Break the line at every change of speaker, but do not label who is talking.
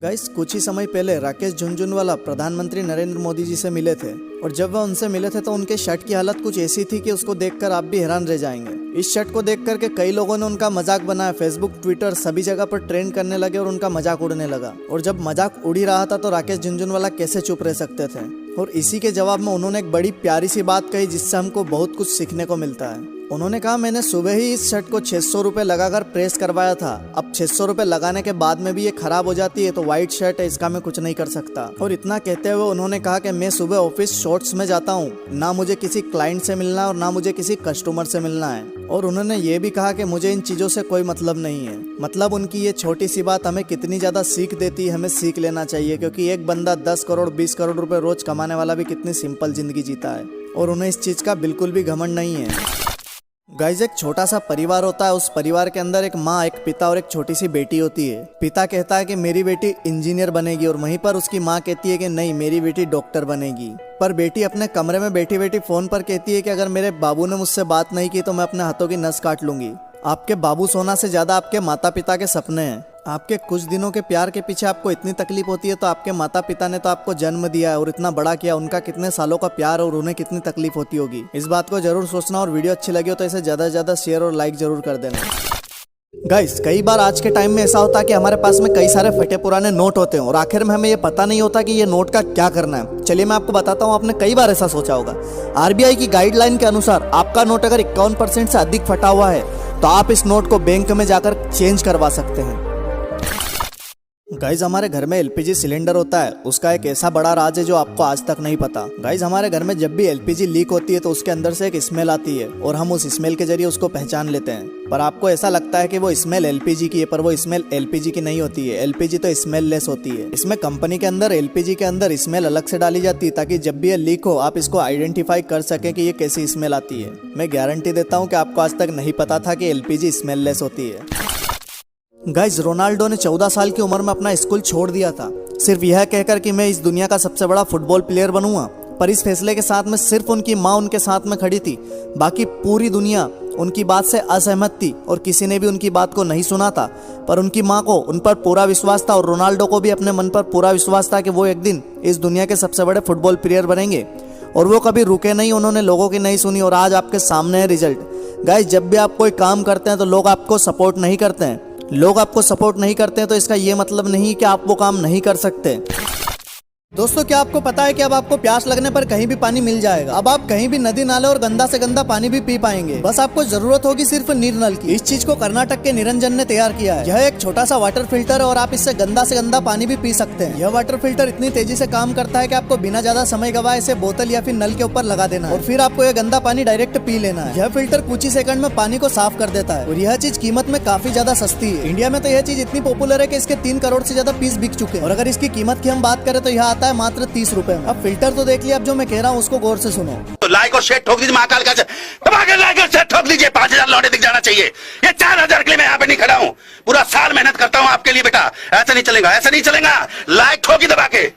Guys कुछ ही समय पहले राकेश झुनझुनवाला प्रधानमंत्री नरेंद्र मोदी जी से मिले थे और जब वह उनसे मिले थे तो उनके शर्ट की हालत कुछ ऐसी थी कि उसको देखकर आप भी हैरान रह जाएंगे। इस शर्ट को देख करके कई लोगों ने उनका मजाक बनाया, फेसबुक ट्विटर सभी जगह पर ट्रेंड करने लगे और उनका मजाक उड़ने लगा। और जब मजाक उड़ ही रहा था तो राकेश झुनझुनवाला कैसे चुप रह सकते थे। और इसी के जवाब में उन्होंने एक बड़ी प्यारी सी बात कही जिससे हमको बहुत कुछ सीखने को मिलता है। उन्होंने कहा, मैंने सुबह ही इस शर्ट को 600 रुपये लगाकर प्रेस करवाया था। अब 600 रुपये लगाने के बाद में भी ये खराब हो जाती है तो व्हाइट शर्ट है, इसका मैं कुछ नहीं कर सकता। और इतना कहते हुए उन्होंने कहा कि मैं सुबह ऑफिस शॉर्ट्स में जाता हूँ, ना मुझे किसी क्लाइंट से मिलना है और ना मुझे किसी कस्टमर से मिलना है। और उन्होंने ये भी कहा कि मुझे इन चीज़ों से कोई मतलब नहीं है। मतलब उनकी ये छोटी सी बात हमें कितनी ज़्यादा सीख देती है, हमें सीख लेना चाहिए। क्योंकि एक बंदा 10 करोड़ 20 करोड़ रुपए रोज कमाने वाला भी कितनी सिंपल जिंदगी जीता है और उन्हें इस चीज़ का बिल्कुल भी घमंड नहीं है। गाइज, एक छोटा सा परिवार होता है, उस परिवार के अंदर एक माँ, एक पिता और एक छोटी सी बेटी होती है। पिता कहता है कि मेरी बेटी इंजीनियर बनेगी और वहीं पर उसकी माँ कहती है कि नहीं, मेरी बेटी डॉक्टर बनेगी। पर बेटी अपने कमरे में बैठी बैठी फोन पर कहती है कि अगर मेरे बाबू ने मुझसे बात नहीं की तो मैं अपने हाथों की नस काट लूंगी। आपके बाबू सोना से ज्यादा आपके माता पिता के सपने हैं। आपके कुछ दिनों के प्यार के पीछे आपको इतनी तकलीफ होती है तो आपके माता पिता ने तो आपको जन्म दिया है और इतना बड़ा किया, उनका कितने सालों का प्यार और उन्हें कितनी तकलीफ होती होगी। इस बात को जरूर सोचना और वीडियो अच्छी लगी हो तो इसे ज्यादा से ज्यादा शेयर और लाइक जरूर कर देना। गाइस, कई बार आज के टाइम में ऐसा होता है कि हमारे पास में कई सारे फटे पुराने नोट होते हैं और आखिर में हमें ये पता नहीं होता कि ये नोट का क्या करना है। चलिए मैं आपको बताता हूँ, आपने कई बार ऐसा सोचा होगा। आरबीआई की गाइडलाइन के अनुसार आपका नोट अगर 51% से अधिक फटा हुआ है तो आप इस नोट को बैंक में जाकर चेंज करवा सकते हैं। गाइज, हमारे घर में एलपीजी सिलेंडर होता है, उसका एक ऐसा बड़ा राज है जो आपको आज तक नहीं पता। गाइज, हमारे घर में जब भी एलपीजी लीक होती है तो उसके अंदर से एक स्मेल आती है और हम उस स्मेल के जरिए उसको पहचान लेते हैं। पर आपको ऐसा लगता है कि वो स्मेल एलपीजी की है, पर वो स्मेल एलपीजी की नहीं होती है। एलपीजी तो स्मेल लेस होती है। इसमें कंपनी के अंदर एलपीजी के अंदर स्मेल अलग से डाली जाती है ताकि जब भी ये लीक हो आप इसको आइडेंटिफाई कर सकें कि ये कैसी स्मेल आती है। मैं गारंटी देता हूँ कि आपको आज तक नहीं पता था कि एलपीजी स्मेल लेस होती है। गाइज, रोनाल्डो ने 14 साल की उम्र में अपना स्कूल छोड़ दिया था, सिर्फ यह कहकर कि मैं इस दुनिया का सबसे बड़ा फुटबॉल प्लेयर बनूंगा। पर इस फैसले के साथ में सिर्फ उनकी माँ उनके साथ में खड़ी थी, बाकी पूरी दुनिया उनकी बात से असहमत थी और किसी ने भी उनकी बात को नहीं सुना था। पर उनकी माँ को उन पर पूरा विश्वास था और रोनाल्डो को भी अपने मन पर पूरा विश्वास था कि वो एक दिन इस दुनिया के सबसे बड़े फुटबॉल प्लेयर बनेंगे। और वो कभी रुके नहीं, उन्होंने लोगों की नहीं सुनी और आज आपके सामने है रिजल्ट। गाइज, जब भी आप कोई काम करते हैं तो लोग आपको सपोर्ट नहीं करते हैं। लोग आपको सपोर्ट नहीं करते हैं तो इसका ये मतलब नहीं कि आप वो काम नहीं कर सकते। दोस्तों, क्या आपको पता है कि अब आपको प्यास लगने पर कहीं भी पानी मिल जाएगा। अब आप कहीं भी नदी नाले और गंदा से गंदा पानी भी पी पाएंगे, बस आपको जरूरत होगी सिर्फ नीरनल की। इस चीज को कर्नाटक के निरंजन ने तैयार किया है। यह एक छोटा सा वाटर फिल्टर है और आप इससे गंदा से गंदा पानी भी पी सकते हैं। यह वाटर फिल्टर इतनी तेजी से काम करता है कि आपको बिना ज्यादा समय गवाए इसे बोतल या फिर नल के ऊपर लगा देना है और फिर आपको यह गंदा पानी डायरेक्ट पी लेना है। यह फिल्टर कुछ ही सेकंड में पानी को साफ कर देता है और यह चीज कीमत में काफी ज्यादा सस्ती है। इंडिया में तो यह चीज इतनी पॉपुलर है कि इसके 3 करोड़ से ज्यादा पीस बिक चुके हैं और अगर इसकी कीमत की हम बात करें तो यह आता है मात्र 30 रुपए में। अब फिल्टर तो देख लिया, अब जो मैं कह रहा हूँ उसको गौर से सुनो।
तो लाइक और शेयर ठोक दीजिए, महाकाल का लाइक और शेयर ठोक दीजिए। 5000 लौटे दिख जाना चाहिए। ये 4000 के लिए मैं यहाँ पे नहीं खड़ा हूँ, पूरा साल मेहनत करता हूँ आपके लिए बेटा। ऐसा नहीं चलेगा, ऐसा नहीं चलेगा। लाइक ठोकी दबा के